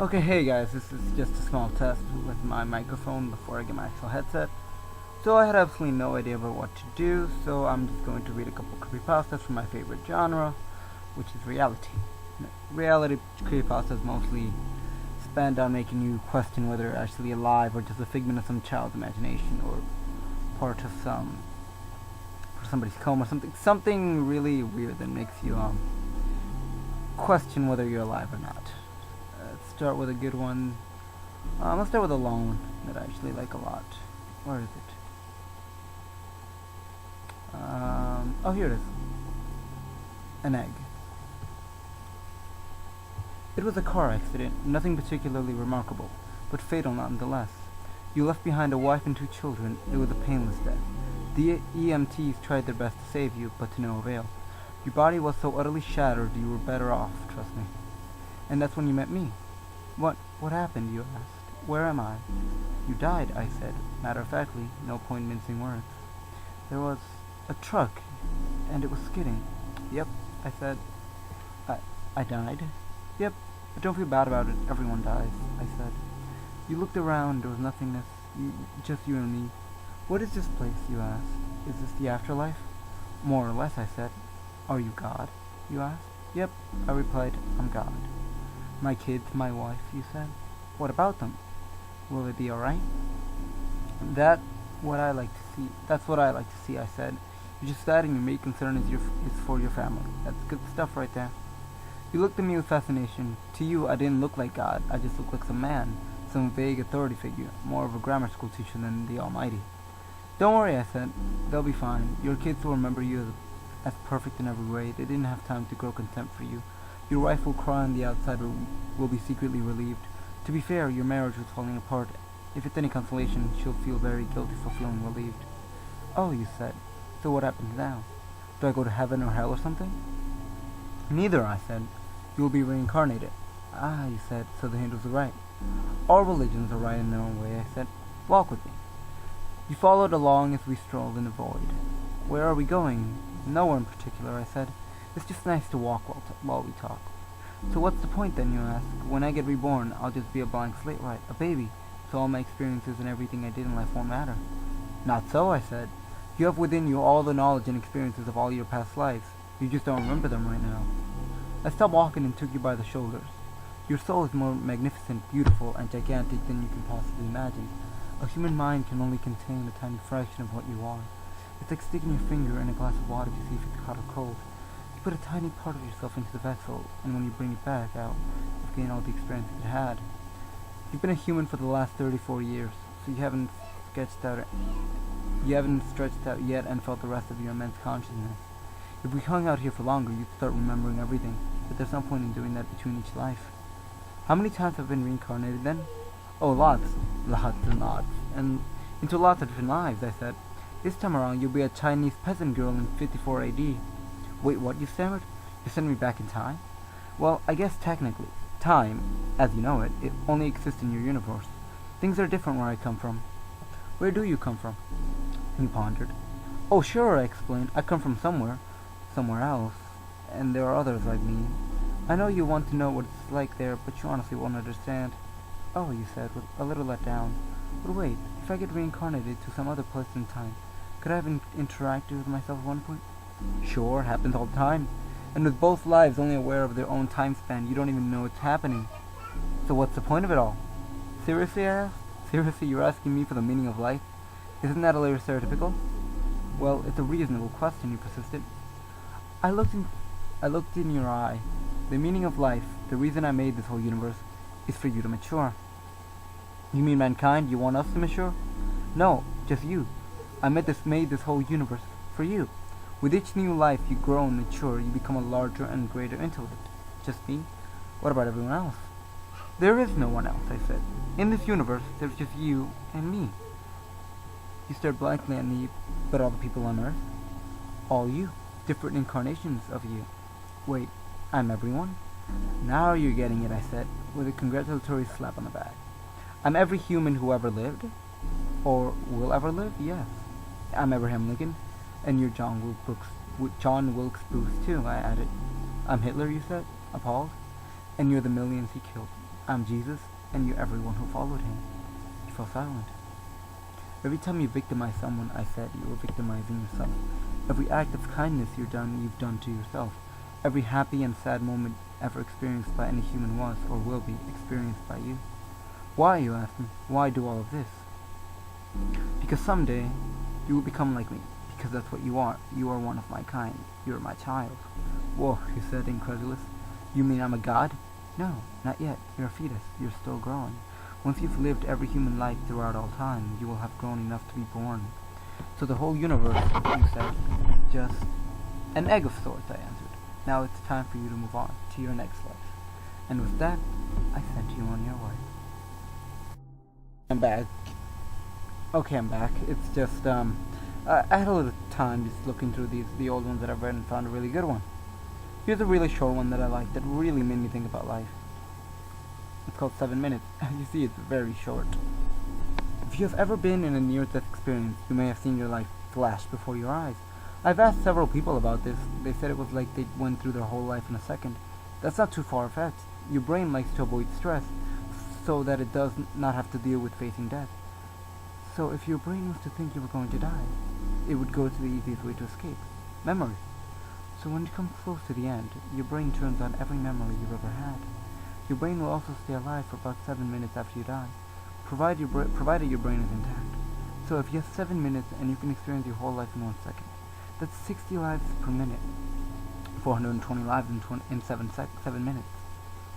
Okay, hey guys, this is just a small test with my microphone before I get my actual headset. So I had absolutely no idea about what to do, so I'm just going to read a couple creepypastas from my favorite genre, which is reality. Reality creepypastas mostly spend on making you question whether you're actually alive or just a figment of some child's imagination or part of somebody's coma or something really weird that makes you question whether you're alive or not. Let's start with a good one. Let's start with a long one that I actually like a lot. Where is it? Oh, here it is. An egg. It was a car accident, nothing particularly remarkable, but fatal nonetheless. You left behind a wife and two children. It was a painless death. The EMTs tried their best to save you, but to no avail. Your body was so utterly shattered you were better off, trust me. And that's when you met me. What happened, you asked. Where am I? You died, I said, matter-of-factly, no point mincing words. There was a truck, and it was skidding. Yep, I said. I died? Yep, but don't feel bad about it, everyone dies, I said. You looked around, there was nothingness, just you and me. What is this place, you asked? Is this the afterlife? More or less, I said. Are you God? You asked. Yep, I replied, I'm God. My kids, my wife, you said. What about them? Will they be alright? That's what I like to see, I said. You're just sad and your main concern is for your family. That's good stuff right there. You looked at me with fascination. To you, I didn't look like God. I just looked like some man, some vague authority figure, more of a grammar school teacher than the Almighty. Don't worry, I said. They'll be fine. Your kids will remember you as perfect in every way. They didn't have time to grow contempt for you. Your wife will cry on the outside but will be secretly relieved. To be fair, your marriage was falling apart. If it's any consolation, she'll feel very guilty for feeling relieved. Oh, you said. So what happens now? Do I go to heaven or hell or something? Neither, I said. You will be reincarnated. Ah, you said, so the Hindus are right. All religions are right in their own way, I said. Walk with me. You followed along as we strolled in the void. Where are we going? Nowhere in particular, I said. It's just nice to walk while we talk. So what's the point then, you ask? When I get reborn, I'll just be a blank slate, right? A baby. So all my experiences and everything I did in life won't matter. Not so, I said. You have within you all the knowledge and experiences of all your past lives. You just don't remember them right now. I stopped walking and took you by the shoulders. Your soul is more magnificent, beautiful, and gigantic than you can possibly imagine. A human mind can only contain a tiny fraction of what you are. It's like sticking your finger in a glass of water to see if it's hot or cold. You put a tiny part of yourself into the vessel, and when you bring it back out, you've gained all the experience it had. You've been a human for the last 34 years, so you haven't stretched out yet and felt the rest of your immense consciousness. If we hung out here for longer, you'd start remembering everything, but there's no point in doing that between each life. How many times have I been reincarnated then? Oh, lots and lots, and into lots of different lives, I said. This time around, you'll be a Chinese peasant girl in 54 AD. Wait, what, you stammered? You sent me back in time? Well, I guess technically. Time, as you know it only exists in your universe. Things are different where I come from. Where do you come from? He pondered. Oh, sure, I explained. I come from somewhere else, and there are others like me. I know you want to know what it's like there, but you honestly won't understand. Oh, you said, with a little let down. But wait, if I get reincarnated to some other place in time, could I have interacted with myself at one point? Sure, happens all the time. And with both lives only aware of their own time span, you don't even know it's happening. So what's the point of it all? Seriously, I asked? Seriously, you're asking me for the meaning of life? Isn't that a little stereotypical? Well, it's a reasonable question, you persisted. I looked in your eye. The meaning of life, the reason I made this whole universe, is for you to mature. You mean mankind? You want us to mature? No, just you. I made this whole universe for you. With each new life you grow and mature, you become a larger and greater intellect. Just me? What about everyone else? There is no one else, I said. In this universe, there's just you and me. You stared blankly at me, but all the people on Earth? All you. Different incarnations of you. Wait, I'm everyone? Now you're getting it, I said, with a congratulatory slap on the back. I'm every human who ever lived? Or will ever live? Yes. I'm Abraham Lincoln, and you're John Wilkes Booth too, I added. I'm Hitler, you said, appalled. And you're the millions he killed. I'm Jesus, and you're everyone who followed him. He fell silent. Every time you victimize someone, I said, you are victimizing yourself. Every act of kindness you've done to yourself. Every happy and sad moment ever experienced by any human was, or will be, experienced by you. Why, you ask me? Why do all of this? Because someday, you will become like me. Because that's what you are. You are one of my kind. You are my child. Whoa, he said, incredulous. You mean I'm a god? No, not yet. You're a fetus. You're still growing. Once you've lived every human life throughout all time, you will have grown enough to be born. So the whole universe, you said, just an egg of sorts, I answered. Now it's time for you to move on to your next life. And with that, I sent you on your way. I'm back. Okay, I'm back. It's just, I had a little time just looking through the old ones that I've read and found a really good one. Here's a really short one that I liked that really made me think about life. It's called 7 Minutes. As you see, it's very short. If you have ever been in a near-death experience, you may have seen your life flash before your eyes. I've asked several people about this. They said it was like they went through their whole life in a second. That's not too far-fetched. Your brain likes to avoid stress, so that it does not have to deal with facing death. So if your brain was to think you were going to die, it would go to the easiest way to escape. Memory. So when you come close to the end, your brain turns on every memory you've ever had. Your brain will also stay alive for about 7 minutes after you die, provided your brain is intact. So if you have 7 minutes and you can experience your whole life in 1 second, that's 60 lives per minute. 420 lives in 7 minutes.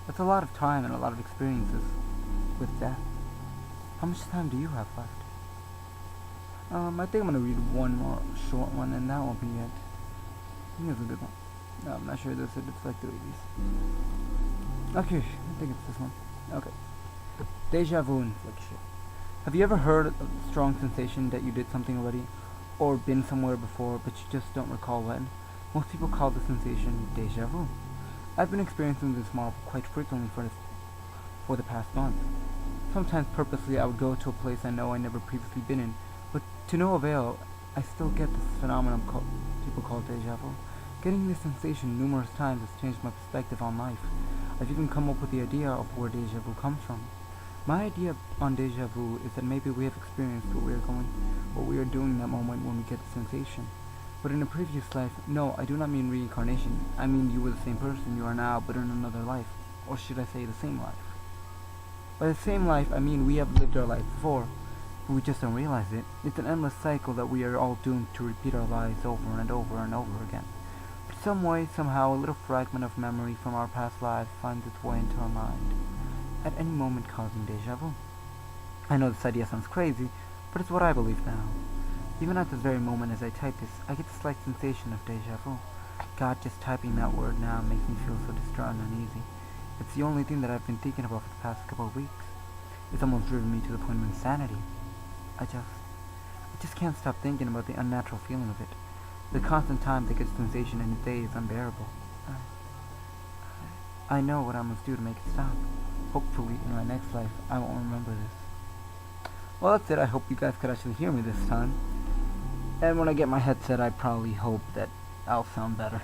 That's a lot of time and a lot of experiences with death. How much time do you have left? I think I'm gonna read one more short one, and that won't be it. I think it's a good one. No, I'm not sure this is like 3 of these. Okay, I think it's this one. Okay. Deja vu infliction. Have you ever heard of the strong sensation that you did something already, or been somewhere before, but you just don't recall when? Most people call the sensation deja vu. I've been experiencing this model quite frequently for the past month. Sometimes purposely I would go to a place I know I never previously been in, but to no avail. I still get this phenomenon people call deja vu. Getting this sensation numerous times has changed my perspective on life. I've even come up with the idea of where deja vu comes from. My idea on deja vu is that maybe we have experienced what we are doing in that moment when we get the sensation. But in a previous life, no, I do not mean reincarnation. I mean you were the same person you are now, but in another life. Or should I say the same life? By the same life, I mean we have lived our life before, but we just don't realize it. It's an endless cycle that we are all doomed to repeat our lives over and over and over again. But some way, somehow, a little fragment of memory from our past lives finds its way into our mind, at any moment causing deja vu. I know this idea sounds crazy, but it's what I believe now. Even at this very moment as I type this, I get a slight sensation of deja vu. God, just typing that word now makes me feel so distraught and uneasy. It's the only thing that I've been thinking about for the past couple of weeks. It's almost driven me to the point of insanity. I just can't stop thinking about the unnatural feeling of it. The constant time that gets sensation in a day is unbearable. I know what I must do to make it stop. Hopefully, in my next life, I won't remember this. Well, that's it. I hope you guys could actually hear me this time. And when I get my headset, I probably hope that I'll sound better.